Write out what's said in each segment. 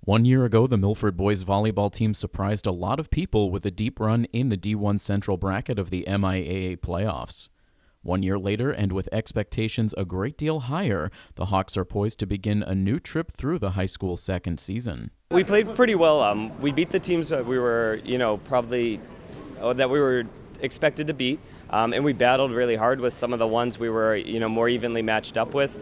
1 year ago, the Milford boys volleyball team surprised a lot of people with a deep run in the D1 Central bracket of the MIAA playoffs. 1 year later, and with expectations a great deal higher, the Hawks are poised to begin a new trip through the high school second season. We played pretty well. We beat the teams that we were, that we were expected to beat, and we battled really hard with some of the ones we were, more evenly matched up with.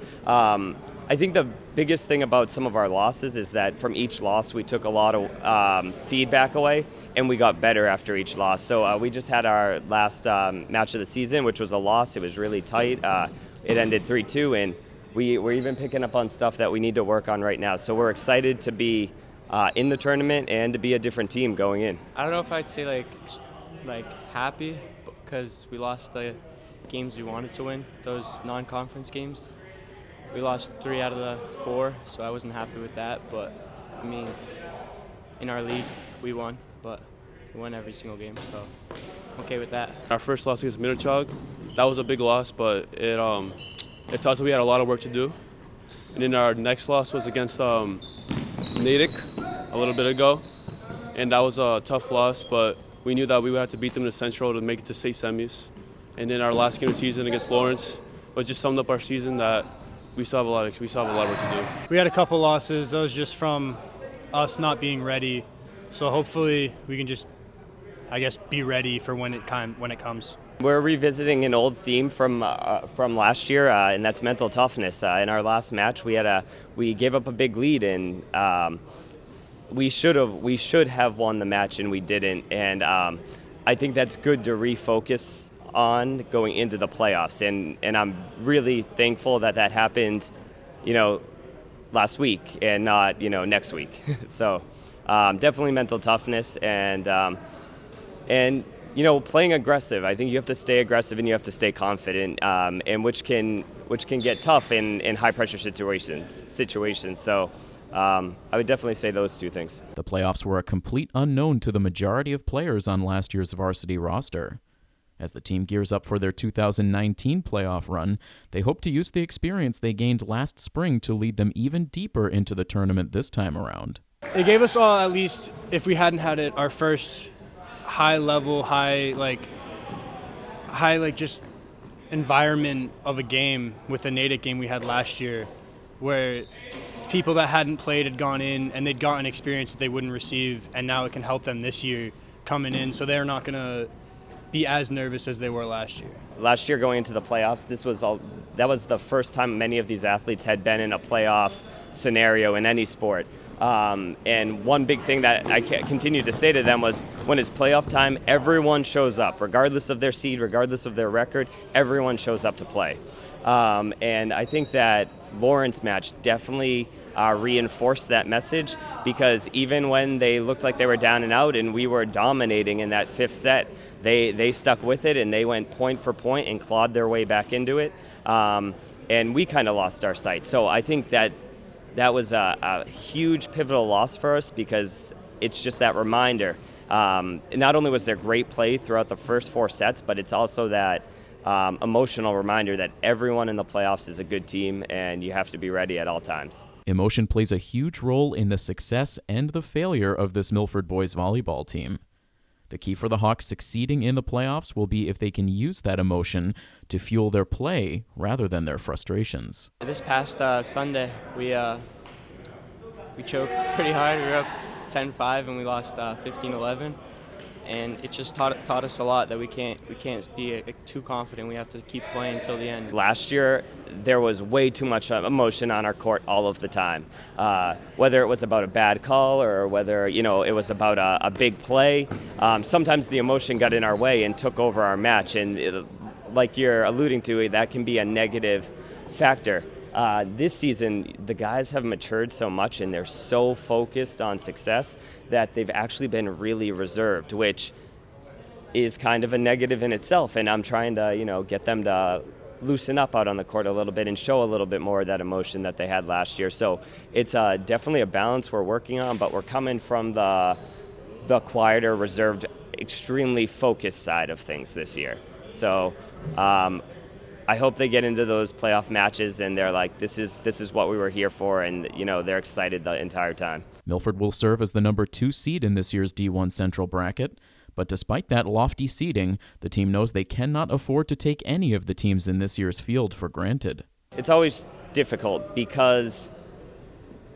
I think the biggest thing about some of our losses is that from each loss we took a lot of feedback away, and we got better after each loss. So we just had our last match of the season, which was a loss. It was really tight. It ended 3-2, and we're even picking up on stuff that we need to work on right now. So we're excited to be in the tournament and to be a different team going in. I don't know if I'd say like happy, because we lost the games we wanted to win, those non-conference games. We lost 3 out of the 4, so I wasn't happy with that. But, I mean, in our league, we won, but we won every single game, so I'm okay with that. Our first loss against Minnetonka, that was a big loss, but it taught us we had a lot of work to do. And then our next loss was against Natick a little bit ago, and that was a tough loss, but we knew that we would have to beat them in the Central to make it to state semis. And then our last game of the season against Lawrence was just summed up our season that we still have a lot of work to do. We had a couple losses. That was just from us not being ready. So hopefully we can just, be ready for when it comes. We're revisiting an old theme from last year, and that's mental toughness. In our last match, we gave up a big lead, and we should have won the match, and we didn't. And I think that's good to refocus on going into the playoffs, and I'm really thankful that happened, last week and not, next week. So definitely mental toughness and playing aggressive. I think you have to stay aggressive and you have to stay confident, and which can get tough in high pressure situations. So I would definitely say those two things. The playoffs were a complete unknown to the majority of players on last year's varsity roster. As the team gears up for their 2019 playoff run, they hope to use the experience they gained last spring to lead them even deeper into the tournament this time around. It gave us all, at least if we hadn't had it, our first just environment of a game with the Natick game we had last year, where people that hadn't played had gone in and they'd gotten experience that they wouldn't receive, and now it can help them this year coming in, so they're not going to be as nervous as they were last year. Last year going into the playoffs, that was the first time many of these athletes had been in a playoff scenario in any sport. And one big thing that I continue to say to them was, when it's playoff time, everyone shows up, regardless of their seed, regardless of their record, everyone shows up to play. And I think that Lawrence match definitely reinforced that message, because even when they looked like they were down and out and we were dominating in that 5th set, they stuck with it and they went point for point and clawed their way back into it. And we kind of lost our sight. So I think that was a huge pivotal loss for us, because it's just that reminder. Not only was there great play throughout the first 4 sets, but it's also that emotional reminder that everyone in the playoffs is a good team and you have to be ready at all times. Emotion plays a huge role in the success and the failure of this Milford boys volleyball team. The key for the Hawks succeeding in the playoffs will be if they can use that emotion to fuel their play rather than their frustrations. This past Sunday, we choked pretty hard. We were up 10-5 and we lost 15-11. And it just taught us a lot that we can't be too confident. We have to keep playing until the end. Last year, there was way too much emotion on our court all of the time. Whether it was about a bad call or whether it was about a big play, sometimes the emotion got in our way and took over our match. And like you're alluding to, that can be a negative factor. This season, the guys have matured so much and they're so focused on success that they've actually been really reserved, which is kind of a negative in itself. And I'm trying to, get them to loosen up out on the court a little bit and show a little bit more of that emotion that they had last year. So it's definitely a balance we're working on, but we're coming from the quieter, reserved, extremely focused side of things this year. So I hope they get into those playoff matches and they're like, this is what we were here for, and they're excited the entire time. Milford will serve as the number 2 seed in this year's D1 Central bracket, but despite that lofty seeding, the team knows they cannot afford to take any of the teams in this year's field for granted. It's always difficult because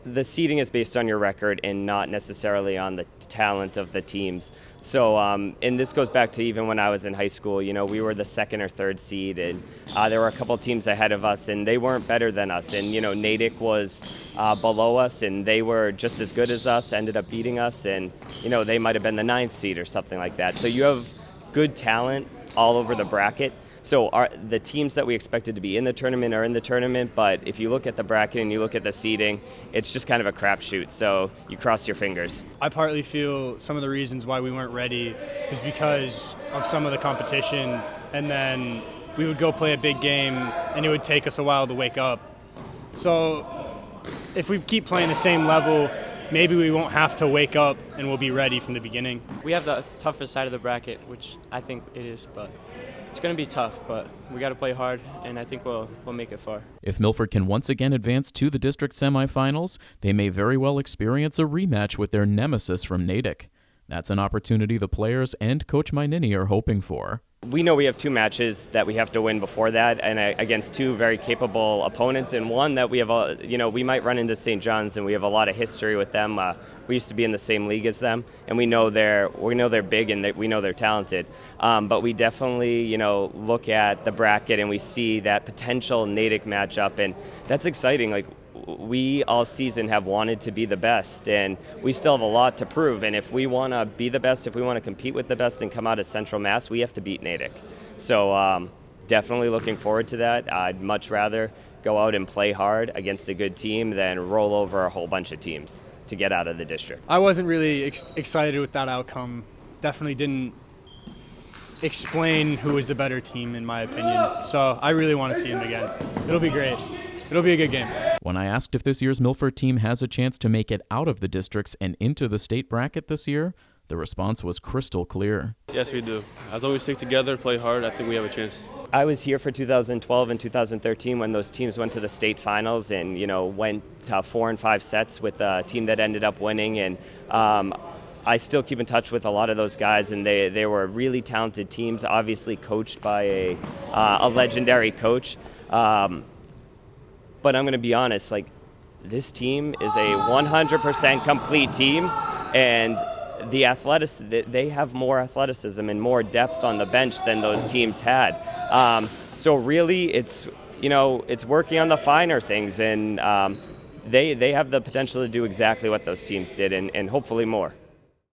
the seeding is based on your record and not necessarily on the talent of the teams. So, and this goes back to even when I was in high school. You know, we were the 2nd or 3rd seed, and there were a couple teams ahead of us, and they weren't better than us. And, you know, Natick was below us, and they were just as good as us, ended up beating us, and, you know, they might have been the 9th seed or something like that. So you have good talent all over the bracket. So the teams that we expected to be in the tournament are in the tournament, but if you look at the bracket and you look at the seeding, it's just kind of a crapshoot, so you cross your fingers. I partly feel some of the reasons why we weren't ready was because of some of the competition, and then we would go play a big game, and it would take us a while to wake up. So if we keep playing the same level, maybe we won't have to wake up and we'll be ready from the beginning. We have the toughest side of the bracket, which I think it is, but it's going to be tough, but we got to play hard, and I think we'll make it far. If Milford can once again advance to the district semifinals, they may very well experience a rematch with their nemesis from Natick. That's an opportunity the players and Coach Mainini are hoping for. We know we have 2 matches that we have to win before that, and against 2 very capable opponents, and one that we have, we might run into St. John's, and we have a lot of history with them. We used to be in the same league as them, and we know they're big and we know they're talented. But we definitely, look at the bracket and we see that potential Natick matchup, and that's exciting. Like, we all season have wanted to be the best, and we still have a lot to prove. And if we want to be the best, if we want to compete with the best and come out as Central Mass, we have to beat Natick. So definitely looking forward to that. I'd much rather go out and play hard against a good team than roll over a whole bunch of teams to get out of the district. I wasn't really excited with that outcome. Definitely didn't explain who was the better team, in my opinion. So I really want to see them again. It'll be great. It'll be a good game. When I asked if this year's Milford team has a chance to make it out of the districts and into the state bracket this year, the response was crystal clear. Yes, we do. As long as we stick together, play hard, I think we have a chance. I was here for 2012 and 2013 when those teams went to the state finals and, went 4 and 5 sets with a team that ended up winning. And I still keep in touch with a lot of those guys, and they were really talented teams, obviously coached by a legendary coach. But I'm going to be honest, this team is a 100% complete team, and they have more athleticism and more depth on the bench than those teams had. So really, it's working on the finer things, and they have the potential to do exactly what those teams did, and hopefully more.